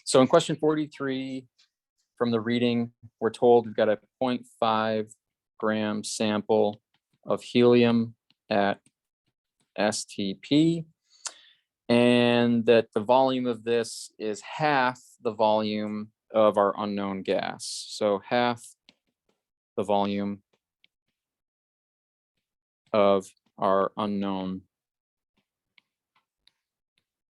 So in question 43 from the reading, we're told we've got a 0.5 gram sample of helium at STP, and that the volume of this is half the volume of our unknown gas. So half the volume of our unknown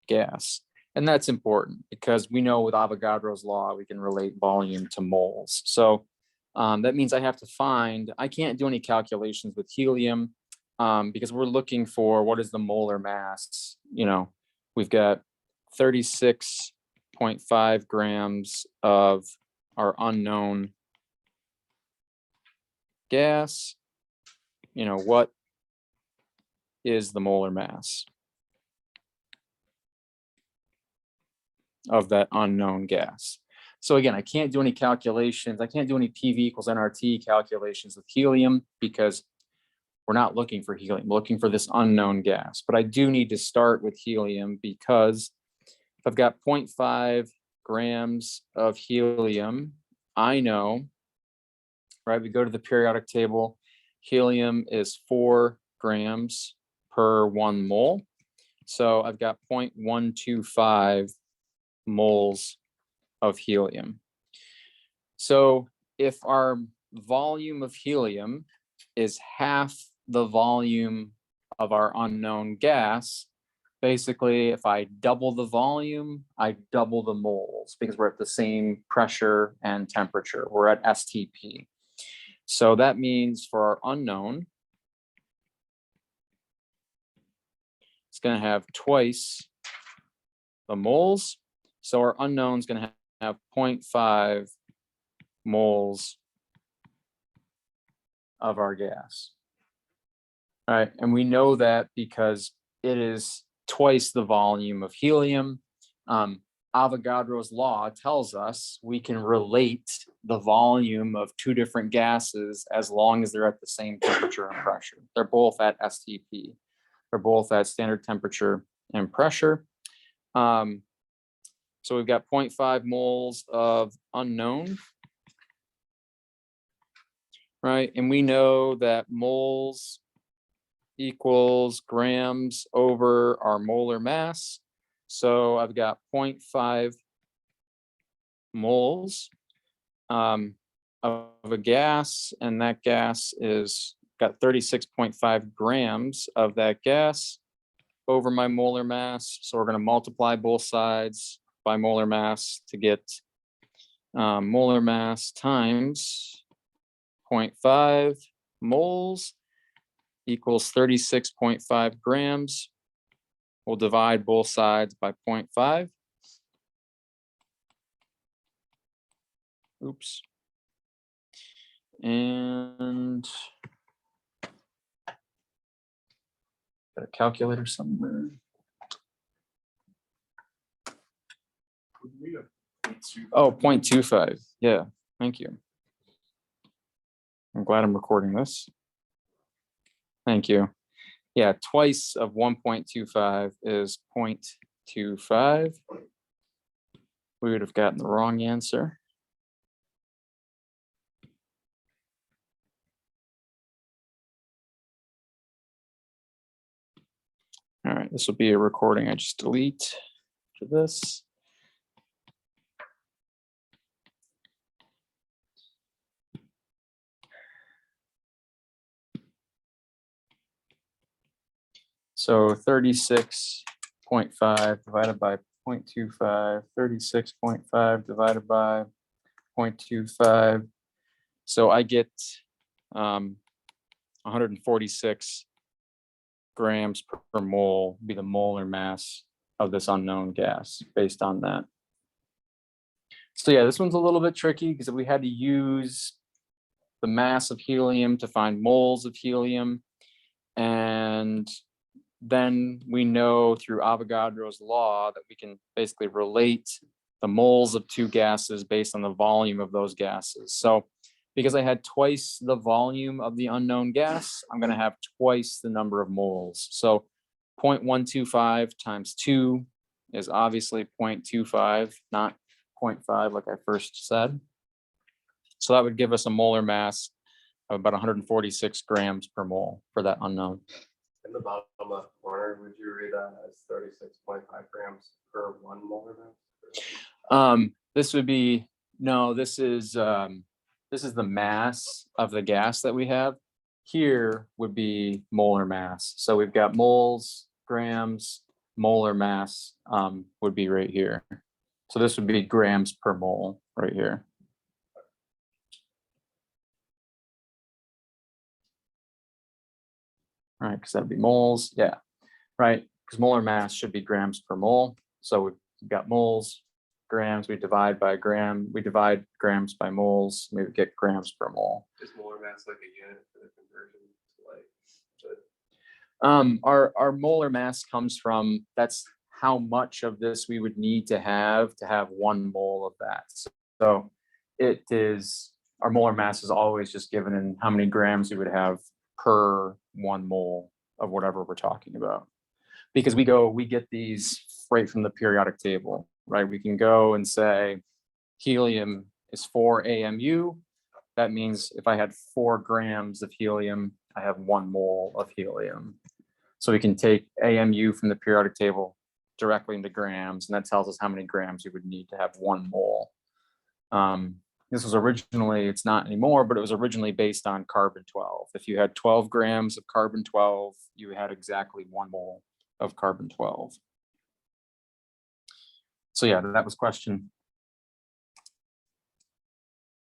gas. And that's important because we know with Avogadro's law, we can relate volume to moles. So that means I have to find, I can't do any calculations with helium because we're looking for what is the molar mass. You know, we've got 36.5 grams of our unknown gas. You know, what is the molar mass of that unknown gas? So again, I can't do any calculations. I can't do any PV equals nRT calculations with helium because we're not looking for helium, we're looking for this unknown gas. But I do need to start with helium because if I've got 0.5 grams of helium, I know, right, we go to the periodic table, helium is 4 grams per 1 mole. So I've got 0.125 moles of helium. So if our volume of helium is half the volume of our unknown gas, basically if I double the volume, I double the moles because we're at the same pressure and temperature. We're at STP. So that means for our unknown, it's going to have twice the moles. So our unknown is going to have 0.5 moles of our gas. All right, and we know that because it is twice the volume of helium. Avogadro's law tells us we can relate the volume of two different gases as long as they're at the same temperature and pressure. They're both at STP. They're both at standard temperature and pressure. So we've got 0.5 moles of unknown, right? And we know that moles equals grams over our molar mass. So I've got 0.5 moles of a gas, and that gas is got 36.5 grams of that gas over my molar mass. So we're going to multiply both sides by molar mass to get molar mass times 0.5 moles equals 36.5 grams. We'll divide both sides by 0.5. Oops. And got a calculator somewhere. Oh, 0.25. Yeah, thank you. I'm glad I'm recording this. Thank you. Yeah, twice of 1.25 is 0.25. We would have gotten the wrong answer. All right, this will be a recording I just delete for this. So 36.5 divided by 0.25, 36.5 divided by 0.25. So I get 146 grams per mole be the molar mass of this unknown gas based on that. So yeah, this one's a little bit tricky because we had to use the mass of helium to find moles of helium. And then we know through Avogadro's law that we can basically relate the moles of two gases based on the volume of those gases. So because I had twice the volume of the unknown gas, I'm going to have twice the number of moles. So 0.125 times 2 is obviously 0.25, not 36.5, like I first said. So that would give us a molar mass of about 146 grams per mole for that unknown. In the bottom left corner, would you read that as 36.5 grams per 1 molar mass? This would be, no, this is the mass of the gas that we have. Here would be molar mass. So we've got moles, grams, molar mass would be right here. So this would be grams per mole right here. All right, because that'd be moles, yeah, right, because molar mass should be grams per mole. So we've got moles, grams, we divide by gram, we divide grams by moles, we would get grams per mole. Is molar mass like a unit for the conversion to like? Our molar mass comes from, that's how much of this we would need to have 1 mole of that. So it is, our molar mass is always just given in how many grams we would have per 1 mole of whatever we're talking about. Because we get these right from the periodic table, right? We can go and say helium is 4 AMU. That means if I had 4 grams of helium, I have 1 mole of helium. So we can take AMU from the periodic table directly into grams, and that tells us how many grams we would need to have 1 mole. This was originally, it's not anymore, but it was originally based on carbon-12. If you had 12 grams of carbon-12, you had exactly 1 mole of carbon-12. So yeah, that was question